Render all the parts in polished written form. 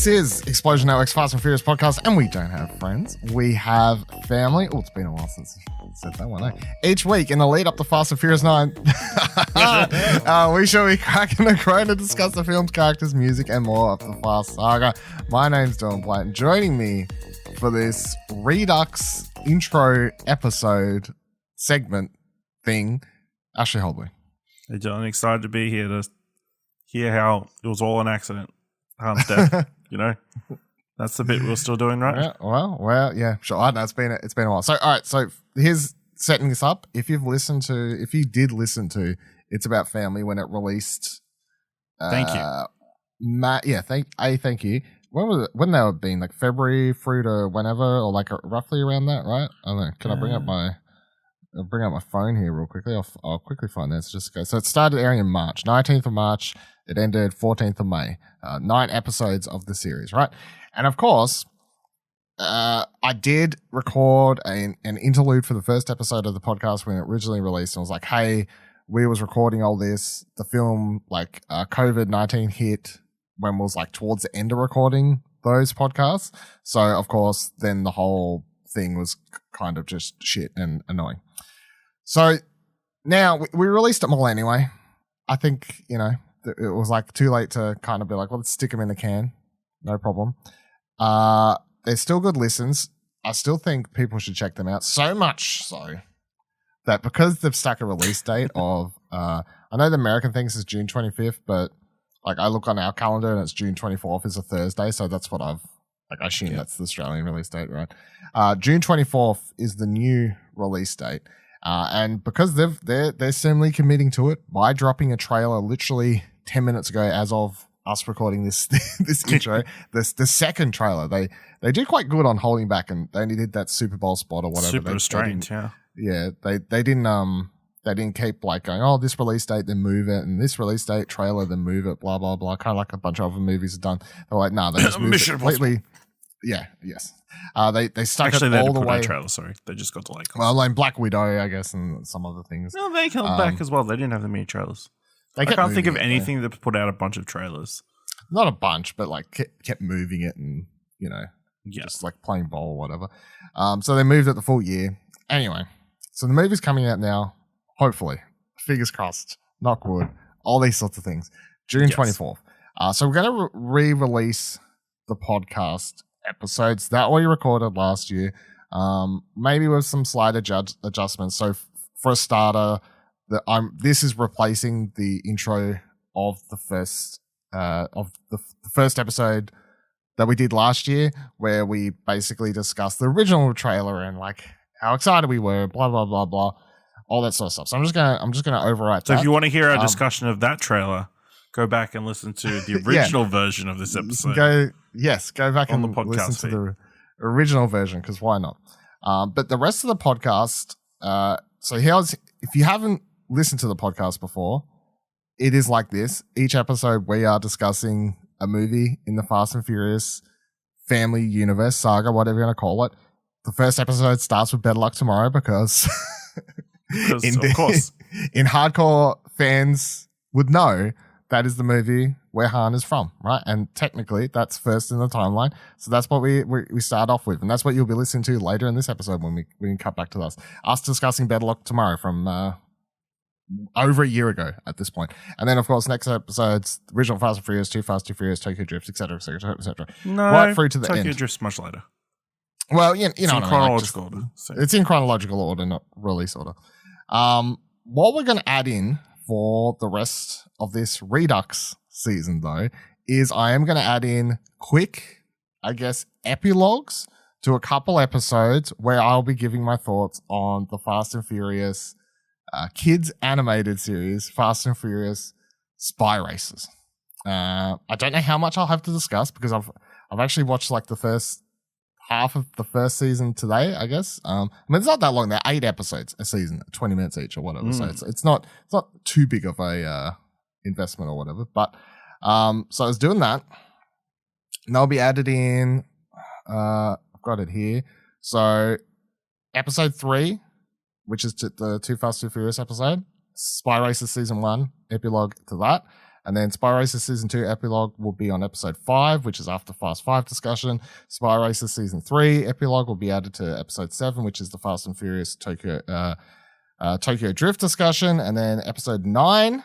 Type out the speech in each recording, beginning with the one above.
This is Explosion Network's Fast and Furious podcast, and we don't have friends. We have family. Oh, it's been a while since I said that one, eh? Each week in the lead up to Fast and Furious 9, we shall be cracking the crane to discuss the film's characters, music, and more of the Fast saga. My name's Dylan Blight, and joining me for this Redux intro episode segment thing, Ashley Holdway. Hey, John, excited to be here to hear how it was all an accident. Han's death, you know, that's the bit we're still doing, right? Yeah, well, yeah, sure. I know it's been a while. So, all right. So here's setting this up. If you did listen to, it's about family when it released. Thank you. Thank you. When was it? When that would have been like February through to whenever, or like roughly around that, right? I don't know. Can I bring up my phone here real quickly? I'll quickly find this. Just go. So it started airing in March, 19th of March. It ended 14th of May. 9 episodes of the series, right? And of course, I did record an interlude for the first episode of the podcast when it originally released. And I was like, hey, we was recording all this. The film, like COVID-19 hit when it was like towards the end of recording those podcasts. So, of course, then the whole thing was kind of just shit and annoying. So now we released them all anyway. I think, you know, it was like too late to kind of be like, well, let's stick them in the can. No problem. They're still good listens. I still think people should check them out. So much so that because they've stuck a release date of, I know the American thing is June 25th, but like I look on our calendar and it's June 24th is a Thursday. So that's what I assume that's the Australian release date, right? June 24th is the new release date. And because they're similarly committing to it by dropping a trailer literally 10 minutes ago as of us recording this intro, the second trailer, they did quite good on holding back, and they only did that Super Bowl spot or whatever. Super restrained, yeah. Yeah, they didn't keep like going, oh, this release date, then move it, and this release date trailer, then move it, blah, blah, blah. Kind of like a bunch of other movies have done. They're like, no, they just moved it completely. Yeah, yes. They stuck it all the way. Trailer, sorry. They just got delayed. Well, like Black Widow, I guess, and some other things. No, they held back as well. They didn't have the many trailers. I can't think of anything that put out a bunch of trailers. Not a bunch, but like kept moving it and, you know, just like playing ball or whatever. So they moved it the full year. Anyway, so the movie's coming out now, hopefully. Fingers crossed, knock wood, all these sorts of things. June 24th. So we're going to re-release the podcast episodes that we recorded last year, maybe with some slight adjustments. So for a starter, this is replacing the intro of the first episode that we did last year, where we basically discussed the original trailer and like how excited we were, blah blah blah blah, all that sort of stuff. So I'm just gonna overwrite. So if you want to hear our discussion of that trailer, go back and listen to the original version of this episode. Go back and listen to the original version, because why not? But the rest of the podcast, so if you haven't listened to the podcast before, it is like this. Each episode we are discussing a movie in the Fast and Furious family universe, saga, whatever you're going to call it. The first episode starts with Better Luck Tomorrow because of course. In hardcore fans would know that is the movie where Han is from, right? And technically, that's first in the timeline. So that's what we start off with. And that's what you'll be listening to later in this episode when we can cut back to us discussing Better Luck Tomorrow from over a year ago at this point. And then, of course, next episode's original Fast and Furious, Too Fast, Too Furious, Tokyo Drift, etc., etc., etc. No, right through to the Tokyo end. Drift's much later. Well, you know it's in chronological order. It's in chronological order, not release order. What we're going to add in for the rest of this Redux season, though, is I am going to add in quick, I guess, epilogues to a couple episodes where I'll be giving my thoughts on the Fast and Furious kids animated series, Fast and Furious Spy Races. I don't know how much I'll have to discuss because I've actually watched like the first half of the first season today, I guss. I mean, it's not that long. They're 8 episodes a season, 20 minutes each or whatever. So it's not too big of a investment or whatever. But so I was doing that. And they'll be added in. I've got it here. So episode 3, which is the Too Fast, Too Furious episode, Spy Races Season 1, epilogue to that. And then Spy Racer Season 2 epilogue will be on episode 5, which is after Fast 5 discussion. Spy Racer Season 3 epilogue will be added to episode 7, which is the Fast and Furious Tokyo Drift discussion. And then episode 9,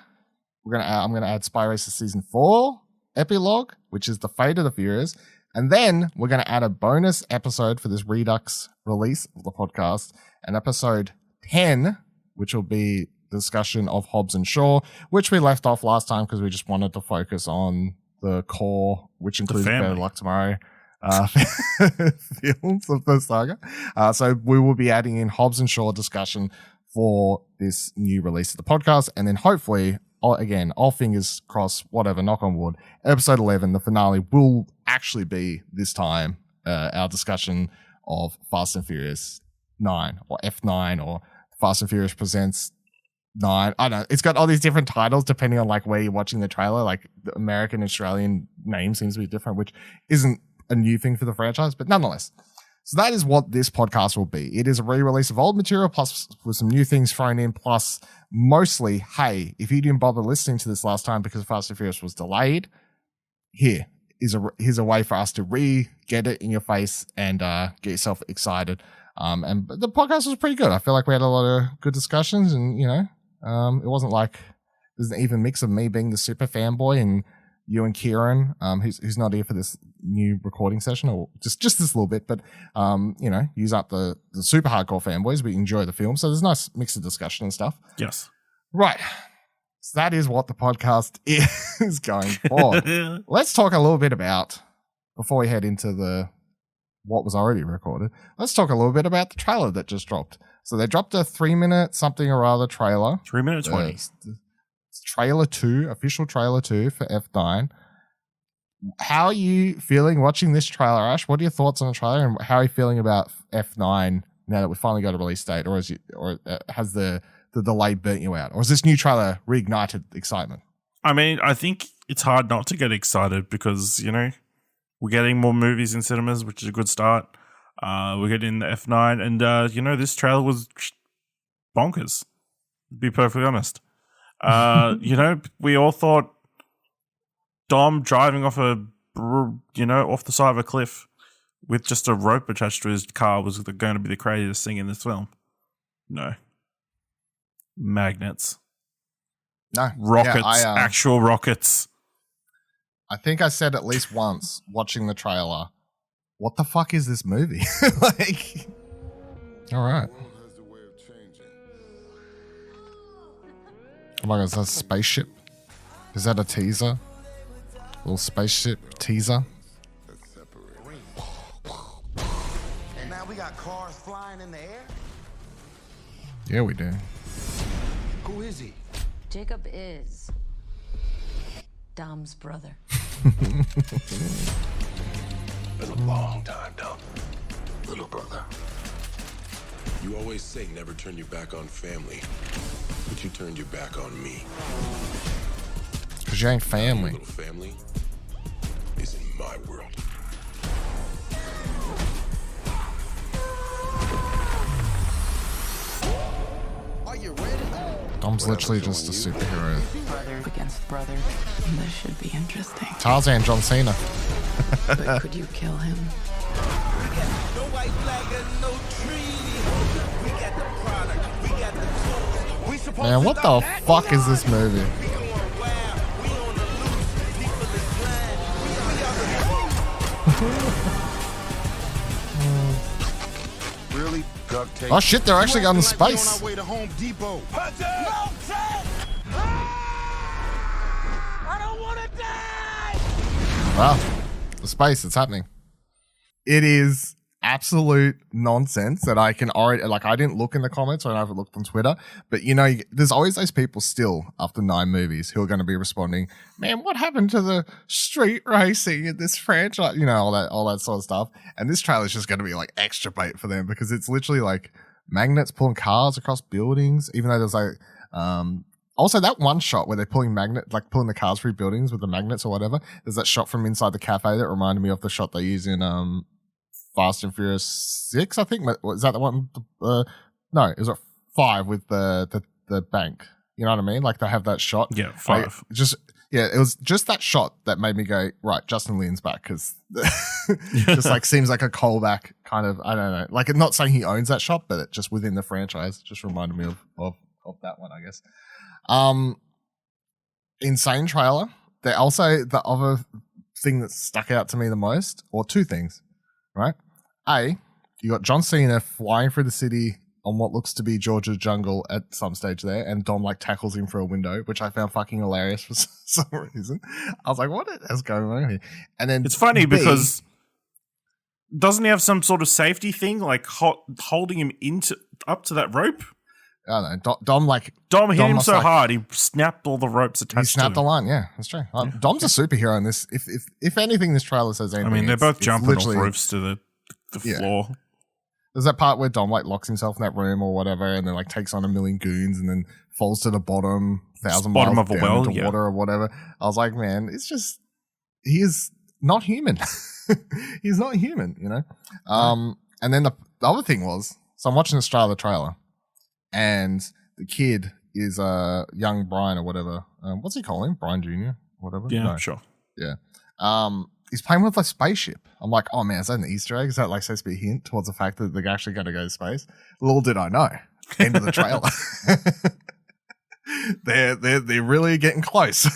I'm gonna add Spy Racer Season 4 epilogue, which is the Fate of the Furious. And then we're going to add a bonus episode for this Redux release of the podcast, and episode 10, which will be discussion of Hobbs and Shaw, which we left off last time because we just wanted to focus on the core, which includes Better Luck Tomorrow films of the saga. So we will be adding in Hobbs and Shaw discussion for this new release of the podcast, and then hopefully, again, all fingers crossed, whatever, knock on wood, episode 11, the finale, will actually be this time our discussion of Fast and Furious 9 or F9 or Fast and Furious Presents 9. I don't know. It's got all these different titles depending on like where you're watching the trailer. Like the American Australian name seems to be different, which isn't a new thing for the franchise, but nonetheless. So that is what this podcast will be. It is a re-release of old material, plus with some new things thrown in, plus mostly, hey, if you didn't bother listening to this last time because Fast and Furious was delayed, here's a way for us to get it in your face and get yourself excited. And the podcast was pretty good. I feel like we had a lot of good discussions, and it wasn't like there's an even mix of me being the super fanboy and you and Karin, who's not here for this new recording session, or just this little bit, but use up the super hardcore fanboys. We enjoy the film, so there's a nice mix of discussion and stuff. Yes, right. So that is what the podcast is going forward. Let's talk a little bit about, before we head into what was already recorded, let's talk a little bit about the trailer that just dropped. So they dropped a 3-minute something or other trailer. 3 minutes 20. Trailer 2, official trailer 2 for F9. How are you feeling watching this trailer, Ash? What are your thoughts on the trailer, and how are you feeling about F9 now that we finally got a release date, or has the delay burnt you out, or has this new trailer reignited excitement? I mean, I think it's hard not to get excited because we're getting more movies in cinemas, which is a good start. We're getting the F9, and this trailer was bonkers, to be perfectly honest. We all thought Dom driving off off the side of a cliff with just a rope attached to his car was going to be the craziest thing in this film. No. Magnets. No. Rockets. Actual rockets. I think I said at least once watching the trailer, what the fuck is this movie? All right. Oh my god, is that a spaceship? Is that a teaser? A little spaceship teaser? And now we got cars flying in the air? Yeah, we do. Who is he? Jacob is Dom's brother. Been a long time, Dom. Little brother. You always say never turn your back on family, but you turned your back on me. Because you ain't family. Your little family is in my world. Are you ready? Dom's literally just a superhero. Brother against brother. This should be interesting. Tarzan, John Cena. But could you kill him? No white flag and no treaty. We got the product. We got the tools. We supposed Man, what the fuck is this movie? Really? Duct tape. Oh shit, they're actually going to space. On our way to Home Depot. I don't want to die. Wow. The space, it's happening. It is absolute nonsense that I can already, I didn't look in the comments or I haven't looked on Twitter, but there's always those people still after 9 movies who are going to be responding, man, what happened to the street racing in this franchise? All that sort of stuff. And this trailer is just going to be like extra bait for them because it's literally like magnets pulling cars across buildings, even though there's also that one shot where they're pulling the cars through buildings with the magnets or whatever. There's that shot from inside the cafe that reminded me of the shot they use in, Fast and Furious 6, I think. Was that the one? No, it was 5 with the bank. You know what I mean? Like they have that shot. Yeah, 5. Yeah, it was just that shot that made me go, right, Justin Lin's back, because just like seems like a callback kind of, I don't know. Like, not saying he owns that shot, but it just within the franchise just reminded me of that one, I guess. Insane trailer. They also, the other thing that stuck out to me the most, or two things, right? A, you got John Cena flying through the city on what looks to be Georgia's jungle at some stage there, and Dom like tackles him through a window, which I found fucking hilarious for some reason. I was like, what is going on here? And then it's funny because doesn't he have some sort of safety thing, like holding him up to that rope? I don't know. Dom hit him so hard he snapped all the ropes attached. He snapped to him. the line. Yeah, that's true. Dom's a superhero in this. If anything, this trailer says anything. I mean, they're both jumping off roofs to the floor. There's that part where Dom like locks himself in that room or whatever, and then like takes on a million goons, and then falls to the bottom, 1,000 miles of a down well, into water or whatever. I was like, man, it's just he is not human. He's not human, you know. And then the other thing was, so I'm watching the trailer, and the kid is young Brian or whatever. What's he calling him? Brian Jr. Whatever. Yeah, no. sure. Yeah. He's playing with a spaceship. I'm like, oh man, is that an Easter egg? Is that like supposed to be a hint towards the fact that they're actually going to go to space? Little did I know. End of the trailer. They're really getting close,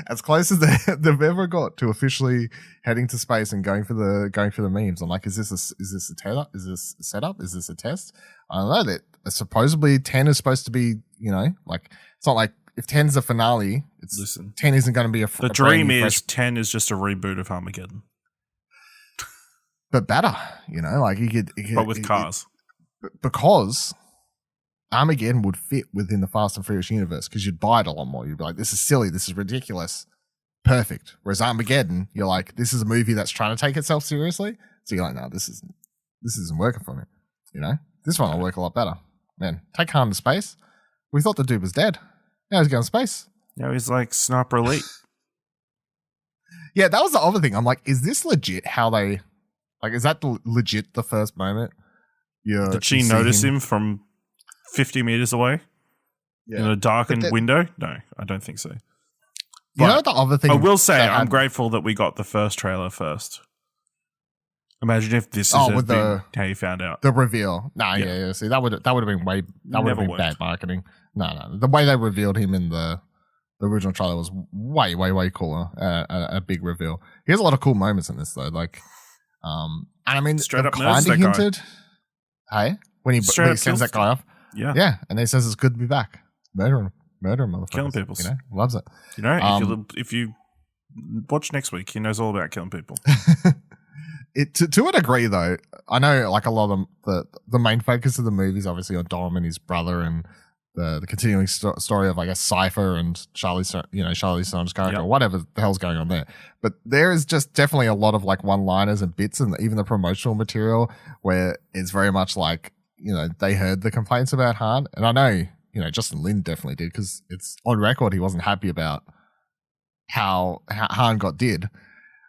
as close as they've ever got to officially heading to space and going for the memes. I'm like, is this a setup? Is this a setup? Is this a test? I don't know. That supposedly 10 is supposed to be, you know, like it's not like if 10's the finale. Listen, 10 isn't going to be the dream is 10 is just a reboot of Armageddon, but better. You know, like you could but with cars, because Armageddon would fit within the Fast and Furious universe because you'd buy it a lot more. You'd be like, this is silly. This is ridiculous. Perfect. Whereas Armageddon, you're like, this is a movie that's trying to take itself seriously. So you're like, no, this isn't working for me. You know, this one will work a lot better. Man, take Han to space. We thought the dude was dead. Now he's going to space. Now he's like Sniper Elite. Yeah, that was the other thing. I'm like, is this legit how they, like, is that legit the first moment? Did she notice him from 50 meters away in a darkened window? No, I don't think so. You know the other thing? I will say I'm grateful that we got the first trailer first. Imagine if this is how you found out. The reveal. Yeah. See, that would have been bad marketing. No. The way they revealed him in the original trailer was way, way, way cooler. A big reveal. He has a lot of cool moments in this though. Like, and I mean, straight up kind of hinted. Hey, when he sends that guy off. Yeah, and he says it's good to be back. Murder him, motherfuckers. Killing people. You know, loves it. You know, if you watch next week, he knows all about killing people. To a degree, though, I know like a lot of the main focus of the movie is obviously on Dom and his brother and the continuing story of, I guess, Cypher and Charlize Theron's character or whatever the hell's going on there. But there is just definitely a lot of like one-liners and bits and even the promotional material where it's very much like, you know, they heard the complaints about Han, and I know, you know, Justin Lin definitely did because it's on record he wasn't happy about how Han did.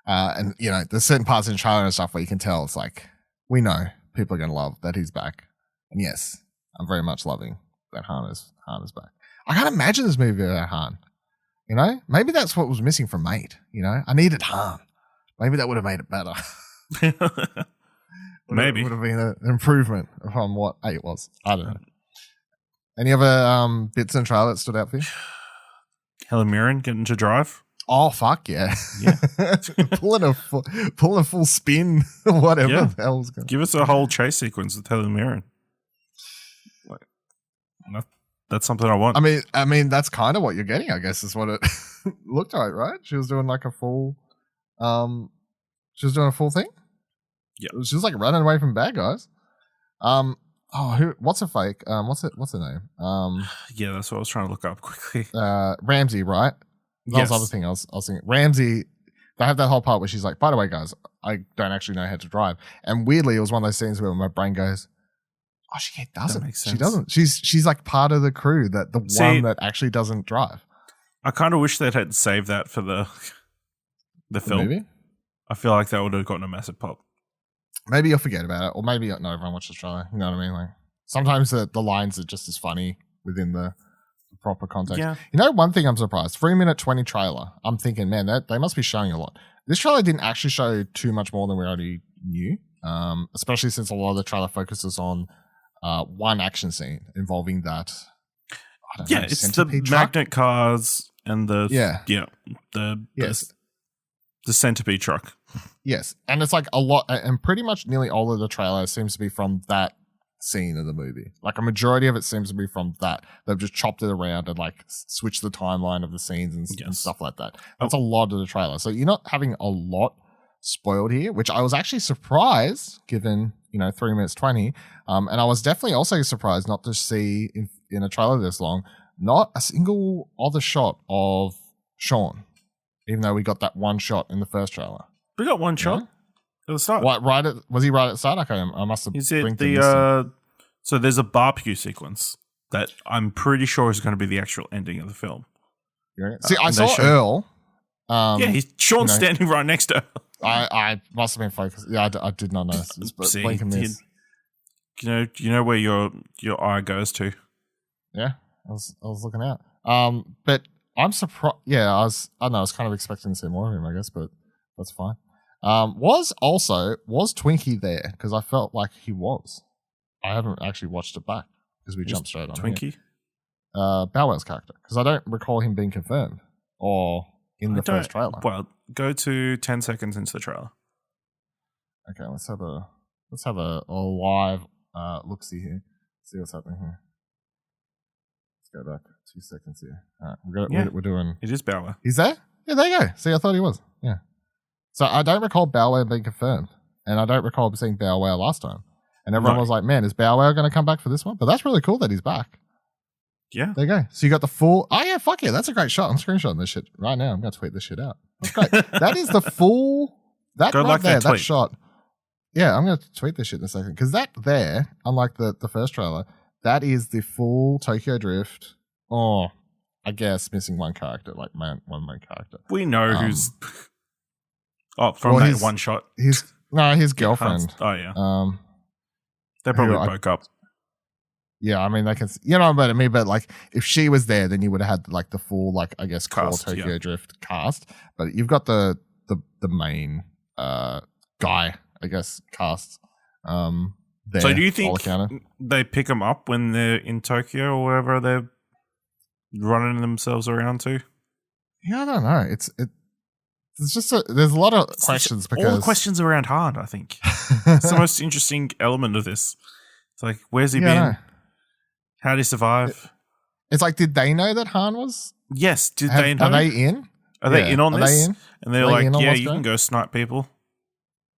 And, you know, there's certain parts in the trailer and stuff where you can tell it's like, we know people are going to love that he's back. And yes, I'm very much loving that Han is back. I can't imagine this movie without Han. You know, maybe that's what was missing from 8. You know, I needed Han. Maybe that would have made it better. Maybe. It would have been an improvement from what 8 was. I don't know. Any other bits in the trailer that stood out for you? Helen Mirren getting to drive. Oh, fuck yeah. pulling a full spin, whatever the hell's going on. Give us a whole chase sequence with Helen Mirren. That's something I want. I mean, that's kind of what you're getting, I guess, is what it looked like, right? She was doing like a full, thing. Yeah. She was like running away from bad guys. What's a fake? What's her name? Yeah, that's what I was trying to look up quickly. Ramsey, right? That was the other thing I was thinking. Ramsey, they have that whole part where she's like, by the way, guys, I don't actually know how to drive. And weirdly, it was one of those scenes where my brain goes, oh, she doesn't. She doesn't. She's like part of the crew one that actually doesn't drive. I kind of wish they'd had saved that for the film. Maybe? I feel like that would have gotten a massive pop. Maybe you'll forget about it, or maybe not everyone watched the trailer. You know what I mean? Like sometimes the lines are just as funny within the proper context. Yeah. You know, one thing I'm surprised, 3-minute 20 trailer. I'm thinking, man, they must be showing a lot. This trailer didn't actually show too much more than we already knew, especially since a lot of the trailer focuses on one action scene involving that. I don't know, It's the centipede truck? magnet cars and the Yes. the centipede truck. Yes, and it's like a lot, and pretty much nearly all of the trailer seems to be from that scene of the movie. Like a majority of it seems to be from that. They've just chopped it around and like switched the timeline of the scenes and stuff like that. That's a lot of the trailer. So you're not having a lot spoiled here, which I was actually surprised given, 3 minutes 20. And I was definitely also surprised not to see in a trailer this long, not a single other shot of Sean, even though we got that one shot in the first trailer. We got one shot at the start. What, was he right at the start? Okay, I must have Is it blinked the and missed him. so there's a barbecue sequence that I'm pretty sure is going to be the actual ending of the film. See, I and they saw show- Earl. Sean's standing right next to her. I must have been focused. Yeah, I did not notice this, but See, blink and miss. you know where your eye goes to. Yeah, I was looking out. But I'm surprised. Yeah, I don't know. I was kind of expecting to see more of him, I guess, but that's fine. Was Twinkie there? Because I felt like he was. I haven't actually watched it back because we jumped straight on Twinkie. Bow Wow's character, because I don't recall him being confirmed or in the first trailer. Well, go to 10 seconds into the trailer. Okay, let's have a live look-see here. See what's happening here. Let's go back 2 seconds here. All right, we're doing. It is Bow Wow. He's there? Yeah, there you go. See, I thought he was. Yeah. So I don't recall Bow Wow being confirmed, and I don't recall seeing Bow Wow last time. And everyone was like, "Man, is Bow Wow going to come back for this one?" But that's really cool that he's back. Yeah. There you go. So you got the full. Oh yeah, fuck yeah, that's a great shot. I'm screenshotting this shit right now. I'm going to tweet this shit out. That's great. That is the full. That Go right like there, that that tweet. shot. Yeah, I'm going to tweet this shit in a second because that there, unlike the first trailer, that is the full Tokyo Drift. Oh, I guess missing one character, like one main character. We know who's. From that one shot. His girlfriend. Oh yeah. They probably broke up. Yeah, I mean, they can, you know what I mean, but like, if she was there, then you would have had like the full, like, I guess, core Cast, Tokyo yeah. Drift cast. But you've got the main guy, I guess, cast. There, So do you all think accounted. they pick them up when they're in Tokyo or wherever they're running themselves around to? Yeah, I don't know. It's just there's a lot of questions because all the questions around Han, I think. It's the most interesting element of this. It's like, where's he Yeah, I been? know. How did he survive? It's like, did they know that Han was? Yes. Did they know? Are they in? Are they in on Are this? they in? And they're Are they like, in on yeah, what's you going? can go snipe people.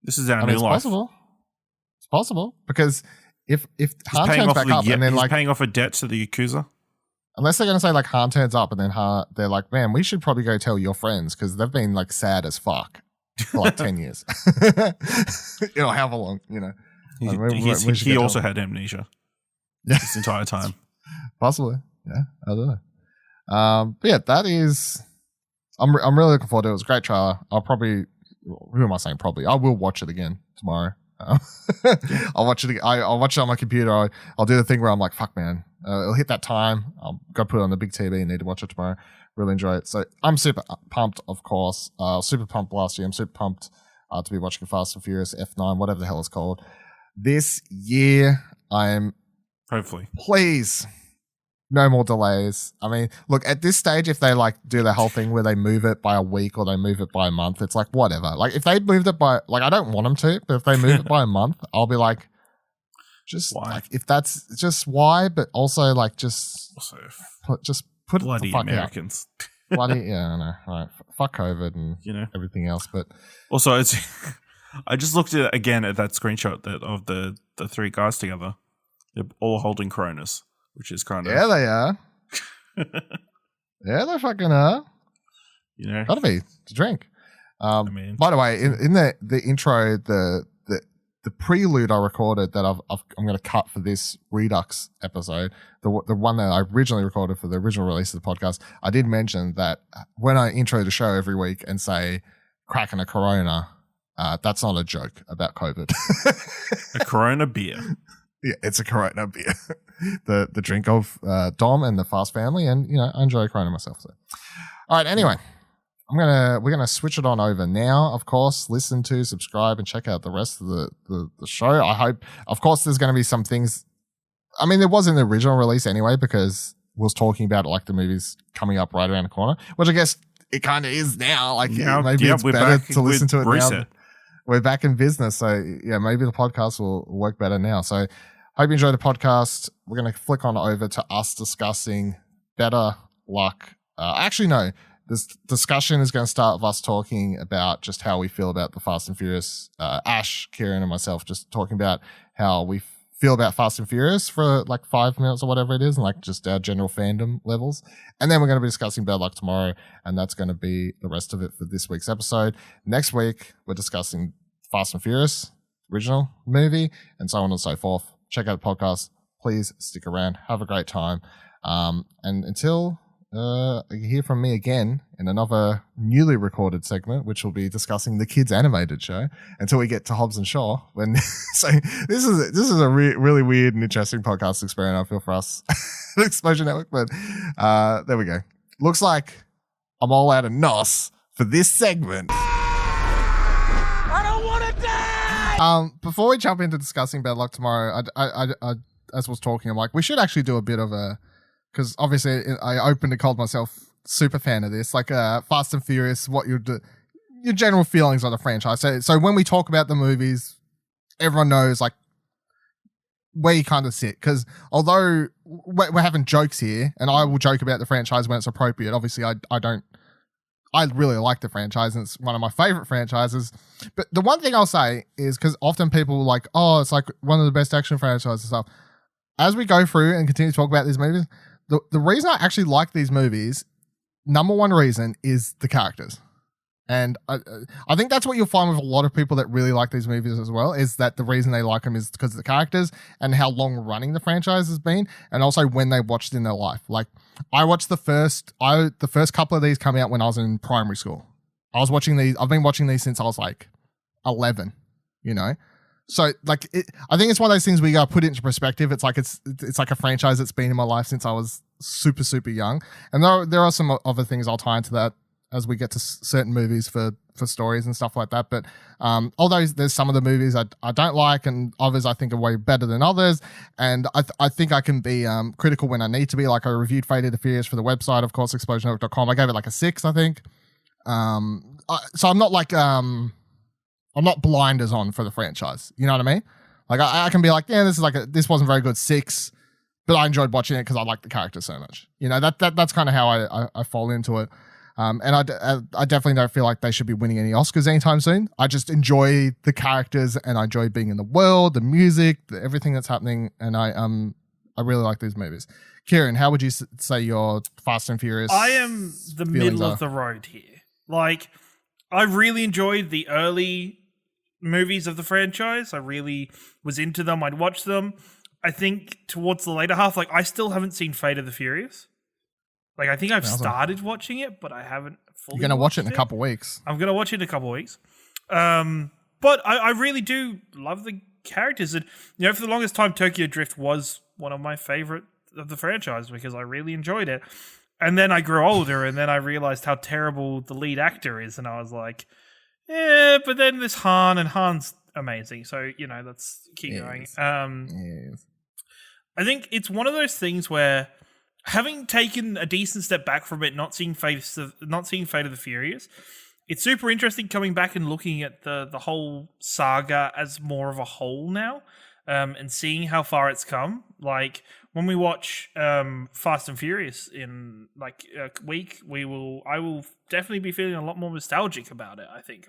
This is our I mean, new it's life. possible. It's possible because if He's Han paying turns off back up and then he's like, paying off a debt to the Yakuza. unless they're gonna say like Han turns up and then they're like, man, we should probably go tell your friends because they've been like sad as fuck for like 10 years. However long, He, Like, we should he go also tell had amnesia Yeah. this entire time. Possibly. Yeah, I don't know. But yeah, that is. I'm really looking forward to it. It was a great trailer. I'll probably. Who am I saying? Probably. I will watch it again tomorrow. I'll watch it. I'll watch it on my computer. I'll do the thing where I'm like, "Fuck, man!" It'll hit that time. I'll go put it on the big TV and need to watch it tomorrow. Really enjoy it. So I'm super pumped. Of course, super pumped last year. I'm super pumped to be watching Fast and Furious F9, whatever the hell it's called. This year, I'm. Hopefully. Please, no more delays. I mean, look, at this stage, if they like do the whole thing where they move it by a week or they move it by a month, it's like whatever. Like if they moved it by, like I don't want them to, but if they move it by a month, I'll be like, just Why? like if that's just why, but also like just Also, put bloody it the fuck Americans. out. Bloody yeah, I know. Right, fuck COVID and everything else, but Also, it's. I just looked at again at that screenshot of the three guys together. They're all holding Coronas, which is kind of yeah, they are. Yeah, they fucking are. Gotta be to drink. I mean, By the way, in the intro, the prelude I recorded that I'm going to cut for this Redux episode, the one that I originally recorded for the original release of the podcast, I did mention that when I intro the show every week and say cracking a Corona, that's not a joke about COVID. a Corona beer. Yeah, it's a Corona beer. the drink of Dom and the Fast family, and I enjoy Corona myself. So, all right. Anyway, we're gonna switch it on over now. Of course, listen to, subscribe, and check out the rest of the show. I hope, of course, there's going to be some things. I mean, there was in the original release anyway, because we was talking about like the movies coming up right around the corner, which I guess it kind of is now. Like maybe it's better to listen to it now. We're back in business, so yeah, maybe the podcast will work better now. So, hope you enjoy the podcast. We're going to flick on over to us discussing Better Luck. Actually, no. This discussion is going to start with us talking about just how we feel about the Fast and Furious. Ash, Kieran, and myself just talking about how we feel about Fast and Furious for like 5 minutes or whatever it is, and like just our general fandom levels. And then we're going to be discussing Bad Luck tomorrow, and that's going to be the rest of it for this week's episode. Next week, we're discussing Fast and Furious, original movie, and so on and so forth. Check out the podcast. Please stick around. Have a great time. And until you hear from me again in another newly recorded segment, which will be discussing the kids animated show, until we get to Hobbs and Shaw. So this is a really weird and interesting podcast experience, I feel, for us at Explosion Network. But there we go. Looks like I'm all out of nos for this segment. I don't want to die! Before we jump into discussing Bad Luck tomorrow, I as I was talking, I'm like, we should actually do a bit of a, because obviously I opened and called myself super fan of this, like Fast and Furious, what your general feelings on the franchise. So when we talk about the movies, everyone knows like where you kind of sit, because although we're having jokes here, and I will joke about the franchise when it's appropriate. Obviously, I really like the franchise, and it's one of my favorite franchises. But the one thing I'll say is, because often people are like, oh, it's like one of the best action franchises and stuff. As we go through and continue to talk about these movies, the reason I actually like these movies, number one reason, is the characters. And I think that's what you'll find with a lot of people that really like these movies as well, is that the reason they like them is because of the characters and how long running the franchise has been, and also when they watched in their life. Like, I watched the first couple of these come out when I was in primary school. I've been watching these since I was like 11, So like, I think it's one of those things where you gotta put it into perspective. It's like it's like a franchise that's been in my life since I was super, super young. And there are some other things I'll tie into that as we get to certain movies for stories and stuff like that. But although there's some of the movies I don't like, and others I think are way better than others, and I think I can be critical when I need to be. Like, I reviewed Fate of the Furious for the website, of course, explosionnetwork.com. I gave it like a 6, I think. So I'm not like I'm not blinders on for the franchise. You know what I mean? Like, I can be like, yeah, this wasn't very good, 6, but I enjoyed watching it because I like the character so much. That's kind of how I fall into it. And I definitely don't feel like they should be winning any Oscars anytime soon. I just enjoy the characters, and I enjoy being in the world, the music, everything that's happening, and I really like these movies. Kieran, how would you say your Fast and Furious? I am the middle of the road here. Like, I really enjoyed the early movies of the franchise. I really was into them. I'd watch them. I think towards the later half, like, I still haven't seen Fate of the Furious. Like, I think I've started watching it, but I haven't fully. You're going to watch it in a couple of weeks. I'm going to watch it in a couple of weeks. But I really do love the characters. And, for the longest time, Tokyo Drift was one of my favorite of the franchise because I really enjoyed it. And then I grew older, and then I realized how terrible the lead actor is. And I was like, yeah, but then there's Han, and Han's amazing. So, let's keep going. Yes. I think it's one of those things where, having taken a decent step back from it, not seeing Fate of the Furious, it's super interesting coming back and looking at the whole saga as more of a whole now, and seeing how far it's come. Like, when we watch Fast and Furious in like a week, I will definitely be feeling a lot more nostalgic about it. I think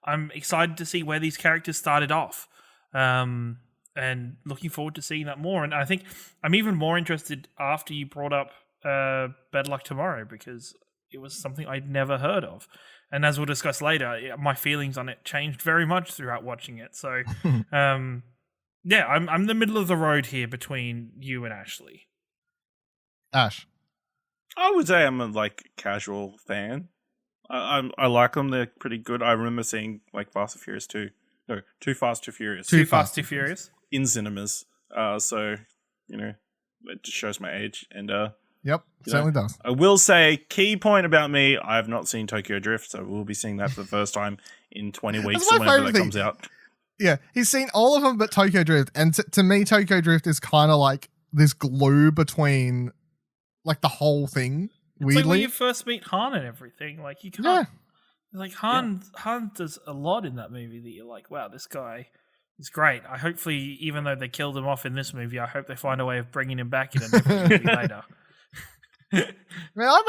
I'm excited to see where these characters started off. And looking forward to seeing that more. And I think I'm even more interested after you brought up Bad Luck Tomorrow, because it was something I'd never heard of. And as we'll discuss later, my feelings on it changed very much throughout watching it. So, yeah, I'm the middle of the road here between you and Ashley. Ash. I would say I'm a casual fan. I like them. They're pretty good. I remember seeing Fast and Furious 2. No, Too Fast, Too Furious. Too Fast, Too Furious. In cinemas So, it just shows my age. And Yep, certainly does. I will say, key point about me, I have not seen Tokyo Drift, so we'll be seeing that for the first time in 20 weeks or whenever that comes out. Yeah, he's seen all of them but Tokyo Drift. And to me, Tokyo Drift is kind of like this glue between like the whole thing. It's weirdly. like when you first meet Han and everything. Like you can't like Han does a lot in that movie that you're like, wow, this guy is great. I hopefully, even though they killed him off in this movie, I hope they find a way of bringing him back in a different movie later. I'll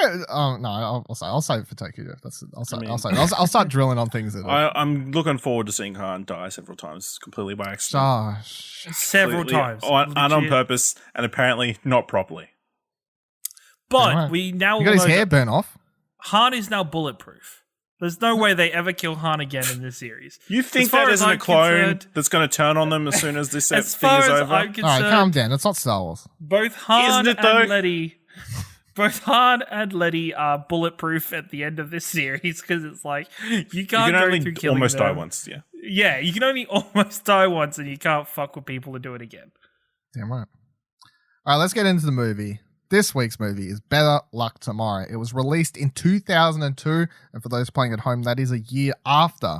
save it for Tokyo Drift. I'll start drilling on things. I'm looking forward to seeing Han die several times, completely by accident. Several times, and on purpose, and apparently not properly. But we now got his hair burnt off. Han is now bulletproof. There's no way they ever kill Han again in this series. You think that isn't a clone that's going to turn on them as soon as this thing is over? All right, calm down. It's not Star Wars. Both Han and Letty. Both Han and Letty are bulletproof at the end of this series because it's like you can't go through killing almost them. Die once. Yeah, yeah, you can only almost die once, and you can't fuck with people to do it again. Damn right. All right, let's get into the movie. This week's movie is Better Luck Tomorrow. It was released in 2002, and for those playing at home, that is a year after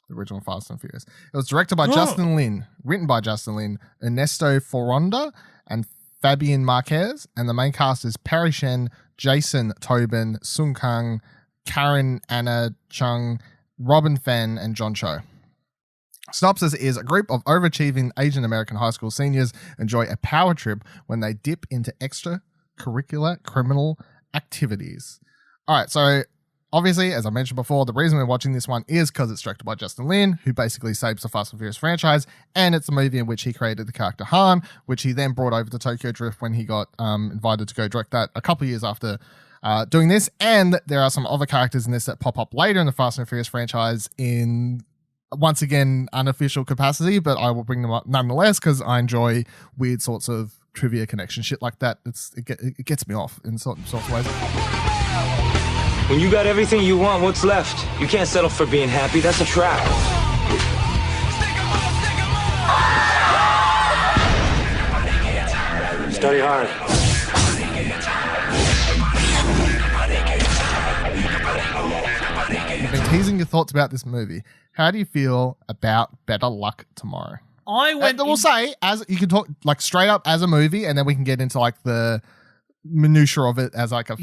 the original Fast and Furious. It was directed by Justin Lin, written by Justin Lin, Ernesto Foronda, and Fabian Marquez, and the main cast is Parry, Shen, Jason, Tobin, Kang, Karin, Anna, Cheung, Robin Fenn, and John Cho. Synopsis is a group of overachieving Asian American high school seniors enjoy a power trip when they dip into extracurricular criminal activities. All right, so obviously, as I mentioned before, the reason we're watching this one is because it's directed by Justin Lin, who basically saves the Fast and Furious franchise, and it's a movie in which he created the character Han, which he then brought over to Tokyo Drift when he got invited to go direct that a couple of years after doing this. And there are some other characters in this that pop up later in the Fast and Furious franchise in, once again, unofficial capacity, but I will bring them up nonetheless because I enjoy weird sorts of trivia connection shit like that. It gets me off in sorts of ways. When you got everything you want, what's left? You can't settle for being happy. That's a trap. Study hard. I've been teasing your thoughts about this movie. How do you feel about Better Luck Tomorrow? We'll say, as you can talk like straight up as a movie, and then we can get into like the minutia of it as like a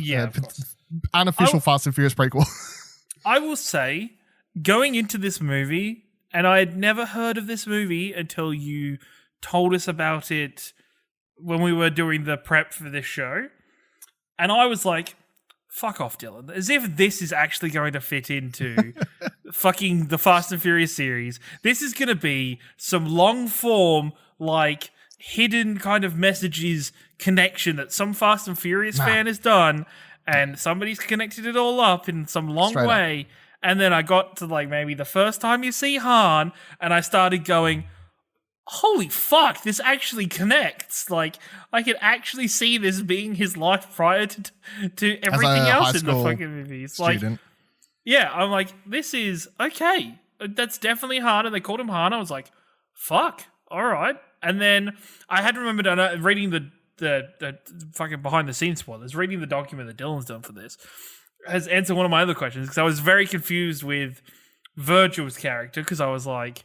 unofficial Fast and Furious prequel. I will say, going into this movie, and I had never heard of this movie until you told us about it when we were doing the prep for this show, and I was like, fuck off, Dylan. As if this is actually going to fit into fucking the Fast and Furious series. This is going to be some long form, like, hidden kind of messages connection that some Fast and Furious fan has done, and somebody's connected it all up in some long way. And then I got to like maybe the first time you see Han, and I started going, holy fuck, this actually connects. Like, I could actually see this being his life prior to everything else in the fucking movies. Like, yeah, I'm like, this is okay. That's definitely Han, and they called him Han. I was like, fuck, all right. And then I had remembered reading the fucking behind the scenes spoilers, reading the document that Dylan's done for this, has answered one of my other questions, because I was very confused with Virgil's character, because I was like,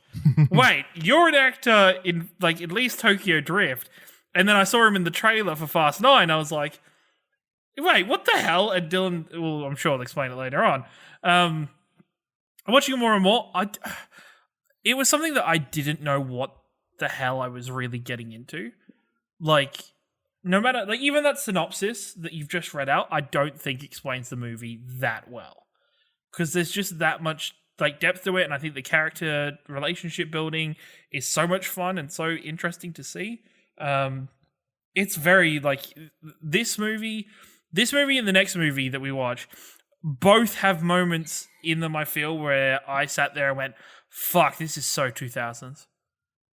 wait, you're an actor in like at least Tokyo Drift, and then I saw him in the trailer for Fast 9. I was like, wait, what the hell? And Dylan, well, I'm sure I'll explain it later on. I'm watching it more and more. It was something that I didn't know what the hell I was really getting into. Like, no matter, like, even that synopsis that you've just read out, I don't think explains the movie that well, because there's just that much like depth to it, and I think the character relationship building is so much fun and so interesting to see. It's very like this movie and the next movie that we watch both have moments in them, I feel, where I sat there and went, fuck, this is so 2000s.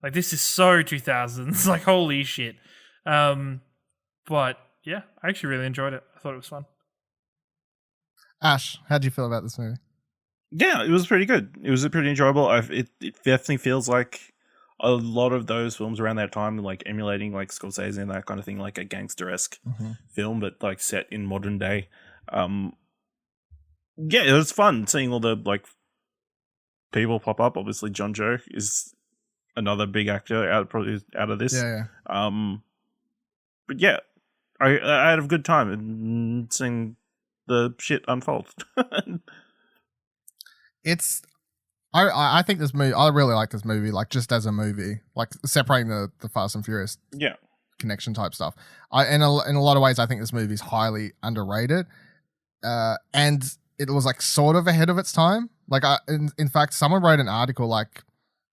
Like, this is so 2000s. Like, holy shit. But yeah, I actually really enjoyed it. I thought it was fun. Ash, how do you feel about this movie? Yeah, it was pretty good. It was pretty enjoyable. It definitely feels like a lot of those films around that time, like emulating like Scorsese and that kind of thing, like a gangster-esque film, but like set in modern day. Yeah, it was fun seeing all the like people pop up. Obviously, John Cho is another big actor out of this. Yeah. But yeah, I had a good time in seeing the shit unfold. I think this movie, I really like this movie, like just as a movie, like separating the Fast and Furious connection type stuff. In a lot of ways, I think this movie is highly underrated, and it was like sort of ahead of its time. Like, in fact, someone wrote an article like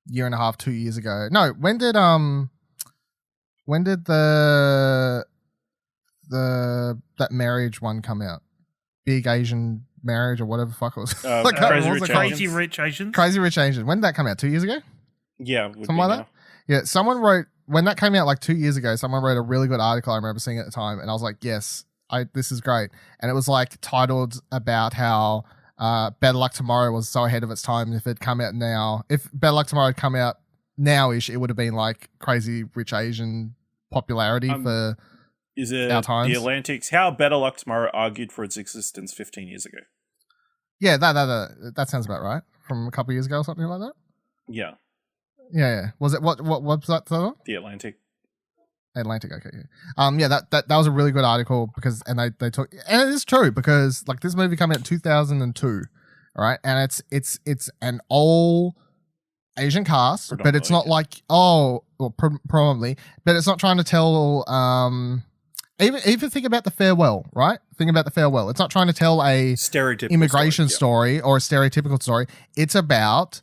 year and a half, 2 years ago. No, when did that marriage one come out? Big Asian Marriage or whatever the fuck it was. Crazy Rich Asians. Crazy Rich Asians. When did that come out? 2 years ago? Yeah. Something like that? Yeah. Someone wrote, when that came out like 2 years ago, someone wrote a really good article I remember seeing at the time. And I was like, yes, this is great. And it was like titled about how Better Luck Tomorrow was so ahead of its time. If it come out now, if Better Luck Tomorrow had come out now-ish, it would have been like Crazy Rich Asian popularity for is it our times. The Atlantics? How Better Luck Tomorrow argued for its existence 15 years ago? Yeah, that sounds about right. From a couple of years ago or something like that. Yeah. Yeah. Was it what was that? The Atlantic. Atlantic. Okay. Yeah. That was a really good article because they talk, and it is true because like this movie came out in 2002, right? And it's an all Asian cast, but it's not like probably, but it's not trying to tell even think about The Farewell, right? Think about The Farewell. It's not trying to tell a stereotypical immigration story or a stereotypical story. It's about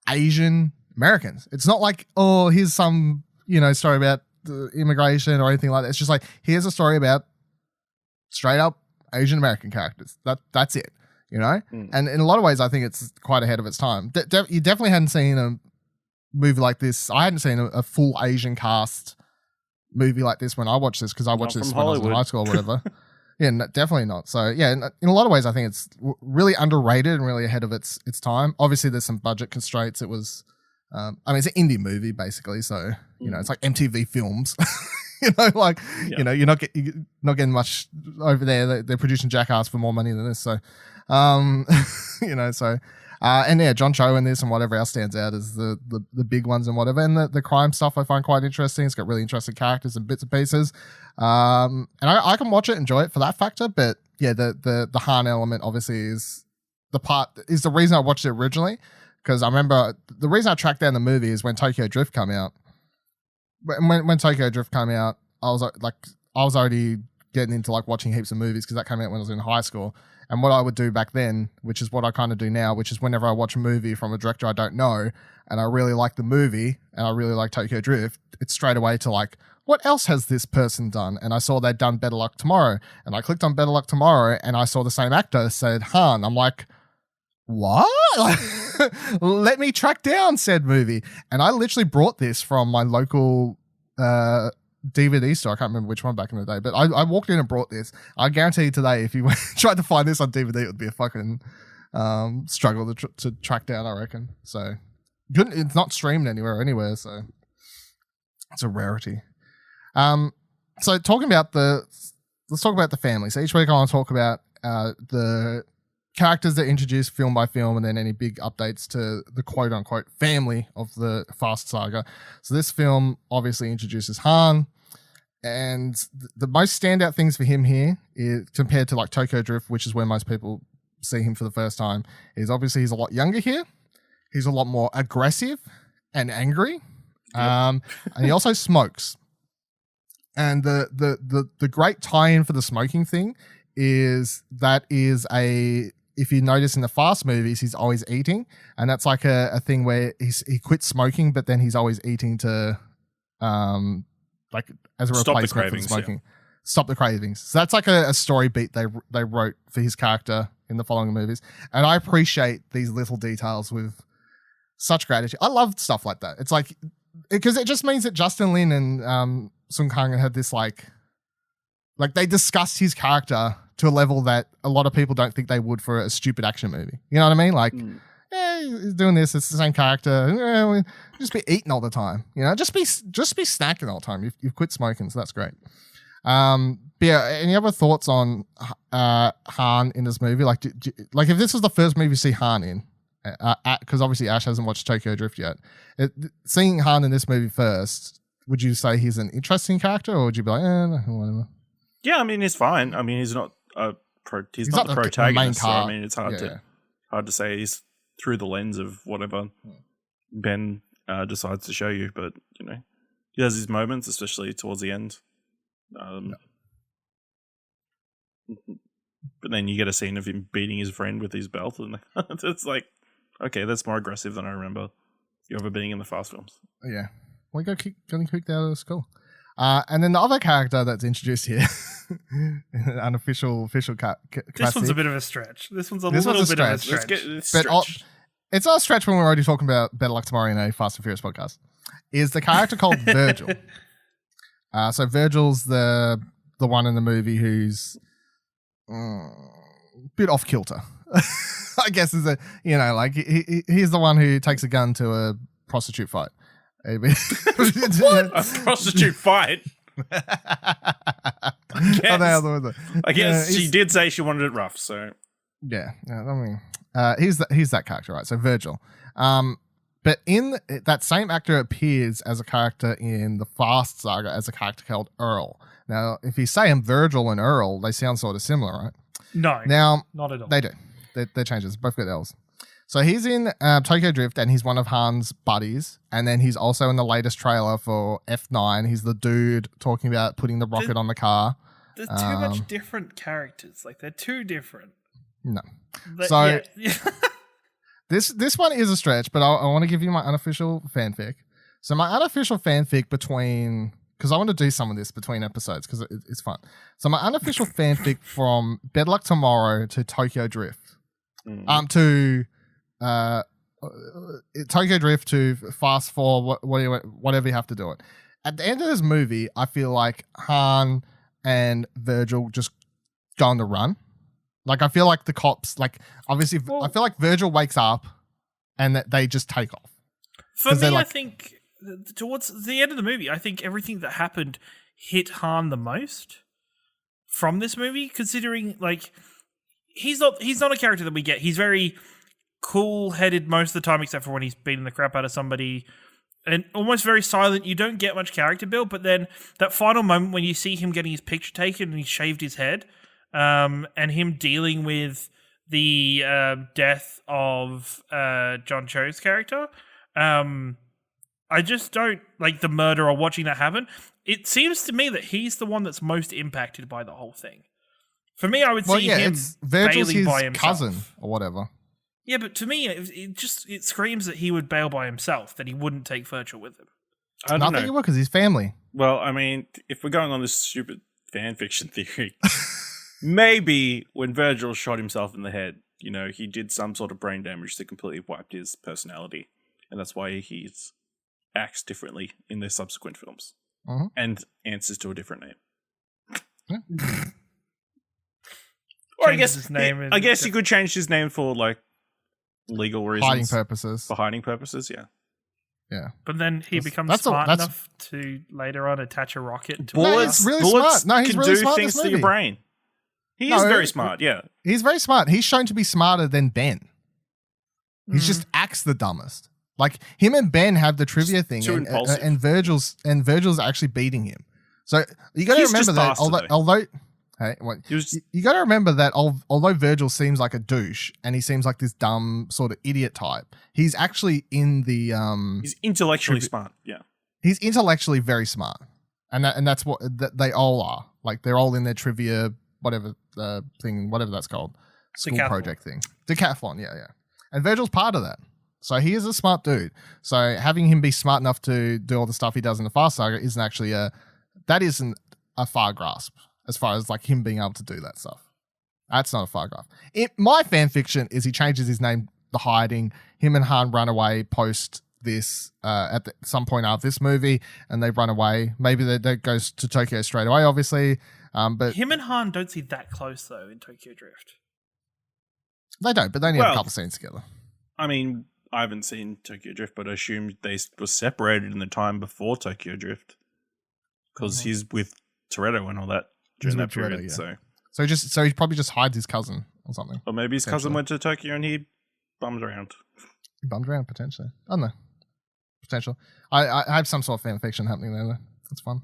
Asian Americans. It's not like, oh, here's some, story about the immigration or anything like that. It's just like, here's a story about straight up Asian American characters. That's it, And in a lot of ways, I think it's quite ahead of its time. You definitely hadn't seen a movie like this. I hadn't seen a full Asian cast movie like this when I watched this because I watched this when I was in high school or whatever. Yeah, definitely not. So yeah, in a lot of ways, I think it's really underrated and really ahead of its time. Obviously, there's some budget constraints. It was, it's an indie movie basically, so it's like MTV Films. You're not getting much over there. They're producing Jackass for more money than this. So, and yeah, John Cho in this and whatever else stands out as the big ones and whatever. And the crime stuff I find quite interesting. It's got really interesting characters and bits and pieces. And I can watch it, enjoy it for that factor. But yeah, the Han element obviously is the reason I watched it originally. Because I remember the reason I tracked down the movie is when Tokyo Drift came out. When Tokyo Drift came out, I was already getting into like watching heaps of movies because that came out when I was in high school. And what I would do back then, which is what I kind of do now, which is whenever I watch a movie from a director I don't know and I really like the movie and I really like Tokyo Drift, it's straight away to like, what else has this person done? And I saw they'd done Better Luck Tomorrow. And I clicked on Better Luck Tomorrow and I saw the same actor said Han. I'm like, what? Let me track down said movie. And I literally brought this from my local DVD store. I can't remember which one back in the day, but I walked in and brought this. I guarantee you today, if you tried to find this on DVD, it would be a fucking struggle to track down, I reckon. So it's not streamed anywhere, so it's a rarity. So let's talk about the family. So each week I want to talk about the characters that introduce film by film and then any big updates to the quote unquote family of the Fast saga. So this film obviously introduces Han, and the most standout things for him here is compared to like Tokyo Drift, which is where most people see him for the first time, is obviously he's a lot younger here. He's a lot more aggressive and angry. And he also smokes. And the great tie-in for the smoking thing is if you notice in the Fast movies, he's always eating, and that's like a thing where he quits smoking, but then he's always eating to, like as a replacement for the smoking. Stop the cravings. So that's like a story beat they wrote for his character in the following movies, and I appreciate these little details with such gratitude. I love stuff like that. It's like because it just means that Justin Lin and Sung Kang had this like they discussed his character to a level that a lot of people don't think they would for a stupid action movie. You know what I mean? Like, he's doing this. It's the same character. Just be eating all the time. Just be snacking all the time. You've quit smoking, so that's great. But yeah, any other thoughts on Han in this movie? Like, like if this was the first movie you see Han in, because obviously Ash hasn't watched Tokyo Drift yet. Seeing Han in this movie first, would you say he's an interesting character, or would you be like, whatever? Yeah, I mean, he's fine. I mean, he's not he's not the protagonist. So, I mean, it's hard to say he's through the lens of whatever Ben decides to show you. But he has his moments, especially towards the end. But then you get a scene of him beating his friend with his belt, and it's like, okay, that's more aggressive than I remember you ever being in the Fast films. Yeah, we got kicked out of the school. And then the other character that's introduced here, unofficial capacity. This one's a bit of a stretch. This one's a little bit of a stretch. It's not a stretch when we're already talking about Better Luck Tomorrow in a Fast and Furious podcast. Is the character called Virgil? So Virgil's the one in the movie who's a bit off kilter. I guess is he's the one who takes a gun to a prostitute fight. What? A prostitute fight? I guess she did say she wanted it rough, so yeah. I mean, he's that character, right? So Virgil. But in that same actor appears as a character in the Fast saga as a character called Earl. Now, if you say him Virgil and Earl, they sound sort of similar, right? No, now not at all. They do. They're changes. Both got L's. So he's in Tokyo Drift, and he's one of Han's buddies. And then he's also in the latest trailer for F9. He's the dude talking about putting the rocket on the car. There's too much different characters. Like, they're too different. No. But, so yeah. this one is a stretch, but I want to give you my unofficial fanfic. So my unofficial fanfic because I want to do some of this between episodes because it's fun. So my unofficial fanfic from Better Luck Tomorrow to Tokyo Drift. To Tokyo Drift to Fast Forward, whatever you have to do it. At the end of this movie, I feel like Han and Virgil just go on the run. Like, I feel like the cops, obviously, I feel like Virgil wakes up and that they just take off. For me, I think towards the end of the movie, I think everything that happened hit Han the most from this movie, considering, he's not a character that we get. He's very cool-headed most of the time, except for when he's beating the crap out of somebody, and almost very silent. You don't get much character build, but then that final moment when you see him getting his picture taken and he shaved his head, and him dealing with the death of John Cho's character, I just don't like the murder or watching that happen. It seems to me that he's the one that's most impacted by the whole thing. For me, I would see him bailing by himself. Cousin or whatever. Yeah, but to me, it screams that he would bail by himself, that he wouldn't take Virgil with him. I don't know. He would because he's family. Well, I mean, if we're going on this stupid fan fiction theory, maybe when Virgil shot himself in the head, he did some sort of brain damage that completely wiped his personality, and that's why he acts differently in the subsequent films and answers to a different name. Or I guess he could change his name for legal reasons, hiding purposes. Yeah. But then he becomes smart enough to later on attach a rocket to bullets. He's really smart. No, he's can really do smart things to your brain. He is very smart. Yeah, he's very smart. He's shown to be smarter than Ben. He just acts the dumbest. Like, him and Ben have the trivia thing, and Virgil's actually beating him. So you got to remember that although you got to remember that although Virgil seems like a douche and he seems like this dumb sort of idiot type, he's actually in the he's intellectually smart. Yeah, he's intellectually very smart, and that's what they all are. Like, they're all in their trivia, whatever thing, whatever that's called, school project thing, decathlon. Yeah. And Virgil's part of that. So he is a smart dude. So having him be smart enough to do all the stuff he does in the Fast Saga isn't a far grasp as far as him being able to do that stuff. That's not a far grasp. My fan fiction is he changes his name, The Hiding. Him and Han run away post this at some point after this movie, and they run away. Maybe that goes to Tokyo straight away, obviously. But him and Han don't see that close though in Tokyo Drift. They don't, but they only have a couple scenes together. I mean, I haven't seen Tokyo Drift, but I assume they were separated in the time before Tokyo Drift because he's with Toretto and all that during that period. Toretto, yeah. So he probably just hides his cousin or something. Or maybe his cousin went to Tokyo and he bummed around. He bummed around potentially. I don't know. Potential. I have some sort of fan fiction happening there though. That's fun.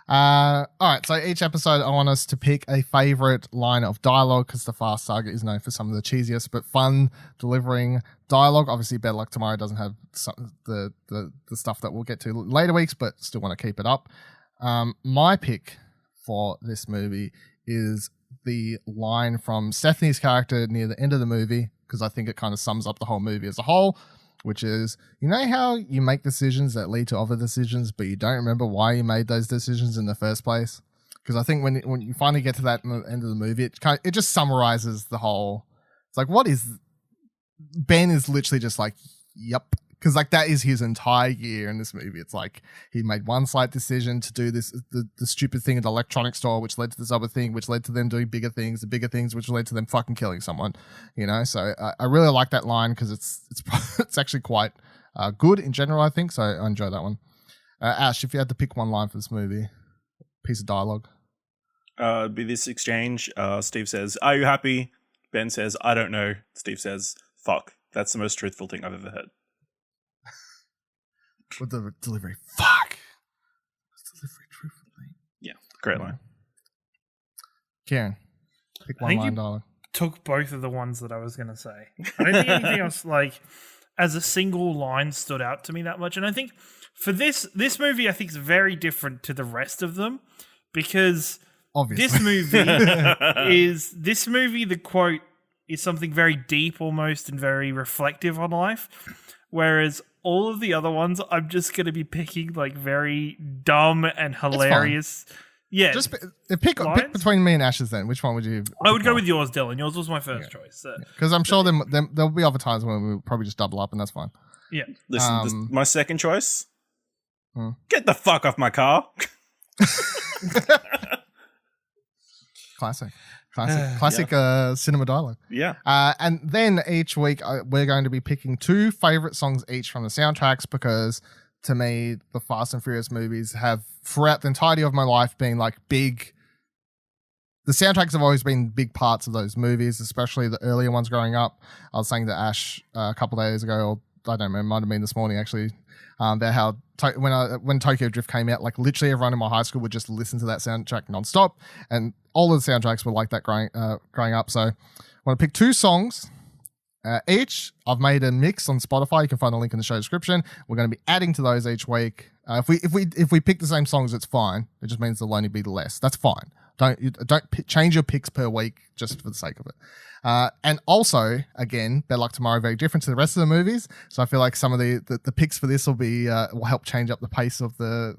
All right, so each episode I want us to pick a favorite line of dialogue because the Fast Saga is known for some of the cheesiest but fun delivering dialogue. Obviously, Better Luck Tomorrow doesn't have the stuff that we'll get to later weeks, but still want to keep it up. My pick for this movie is the line from Stephanie's character near the end of the movie because I think it kind of sums up the whole movie as a whole, which is, you know how you make decisions that lead to other decisions, but you don't remember why you made those decisions in the first place? Because I think when you finally get to that in the end of the movie, it just summarizes the whole. It's like, what is Ben is literally just like, yep. Because like that is his entire year in this movie. It's like he made one slight decision to do this, the stupid thing at the electronics store, which led to this other thing, which led to them doing bigger things, the bigger things, which led to them fucking killing someone. You know, so I really like that line because it's actually quite good in general. I think so. I enjoy that one. Ash, if you had to pick one line for this movie, piece of dialogue, it'd be this exchange. Steve says, "Are you happy?" Ben says, "I don't know." Steve says, "Fuck." That's the most truthful thing I've ever heard. With the delivery, fuck. Delivery truthfully. Yeah, great line. Karin, pick one line dialogue. Took both of the ones that I was going to say. I don't think anything else, like, as a single line stood out to me that much. And I think for this movie, I think is very different to the rest of them because obviously this movie, the quote is something very deep almost and very reflective on life. Whereas all of the other ones, I'm just going to be picking like very dumb and hilarious. Yeah. Just pick between me and Ash's then. Which one would you? I would go with yours, Dylan. Yours was my first choice. Because I'm sure there'll be other times when we'll probably just double up and that's fine. Yeah. Listen, my second choice, get the fuck off my car. Classic cinema dialogue. Yeah. And then each week we're going to be picking two favorite songs each from the soundtracks because to me, the Fast and Furious movies have throughout the entirety of my life been like big. The soundtracks have always been big parts of those movies, especially the earlier ones growing up. I was saying to Ash a couple of days ago, or I don't know, it might have been this morning actually, about how when Tokyo Drift came out, like literally everyone in my high school would just listen to that soundtrack nonstop, and all of the soundtracks were like that growing up. So I want to pick two songs each. I've made a mix on Spotify. You can find the link in the show description. We're going to be adding to those each week. If we pick the same songs, it's fine. It just means there'll only be less. That's fine. Don't change your picks per week just for the sake of it. And also, again, Better Luck Tomorrow very different to the rest of the movies. So I feel like some of the picks for this will help change up the pace of the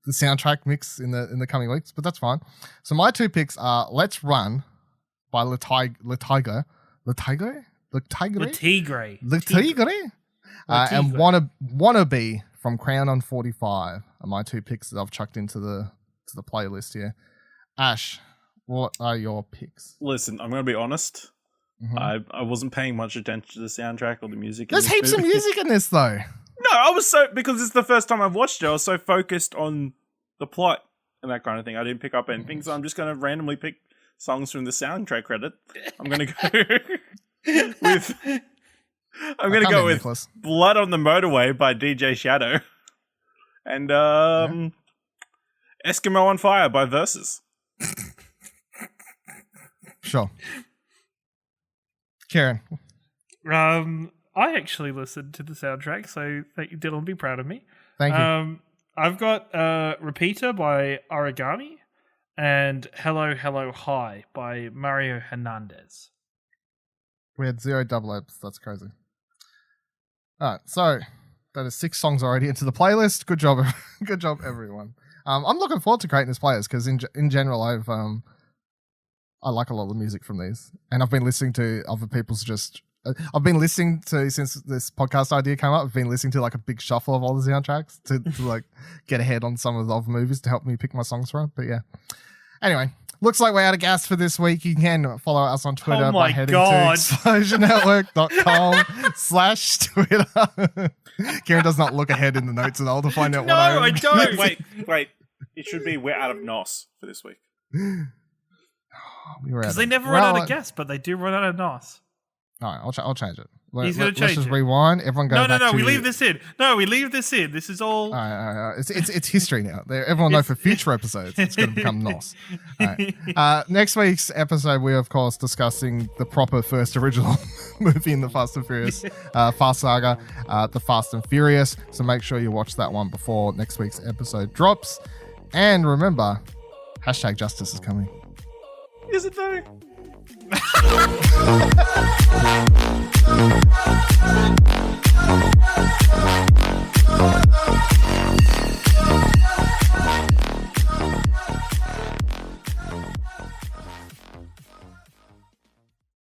soundtrack mix in the coming weeks. But that's fine. So my two picks are "Let's Run" by Le Tigre, and "Wannabe" from Crown on 45 are my two picks that I've chucked into the playlist here. Ash, what are your picks? Listen, I'm going to be honest. Mm-hmm. I wasn't paying much attention to the soundtrack or the music. There's heaps of music in this, though. No, I was because it's the first time I've watched it. I was so focused on the plot and that kind of thing. I didn't pick up anything, so I'm just going to randomly pick songs from the soundtrack credit. I'm going to go with. I'm going to go with Nicholas. "Blood on the Motorway" by DJ Shadow, and "Eskimo on Fire" by Versus. Sure. Karin. I actually listened to the soundtrack, so thank you, Dylan. Be proud of me. Thank you. I've got "Repeater" by Origami and "Hello, Hello, Hi" by Mario Hernandez. We had 0 double ups. That's crazy. All right, so that is 6 songs already into the playlist. Good job, good job, everyone. I'm looking forward to creating this playlist because in general, I like a lot of the music from these, and I've been listening to other people's I've been listening to, since this podcast idea came up, I've been listening to like a big shuffle of all the soundtracks to like get ahead on some of the other movies to help me pick my songs from. But yeah. Anyway, looks like we're out of gas for this week. You can follow us on Twitter by heading to explosionnetwork.com/Twitter. Kieran does not look ahead in the notes at all to find out No, I don't. Wait. It should be we're out of NOS for this week. Because they never run out of gas, but they do run out of NOS. All right, I'll change it. He's going to change Let's just it. rewind. Everyone go back No, to... we leave this in. No, we leave this in. This is all... All right. It's history now. Everyone know for future episodes, it's going to become NOS. All right. Next week's episode, we're, of course, discussing the proper first original movie in the Fast and Furious Fast Saga, The Fast and Furious. So make sure you watch that one before next week's episode drops. And remember, #justice is coming. Is it though?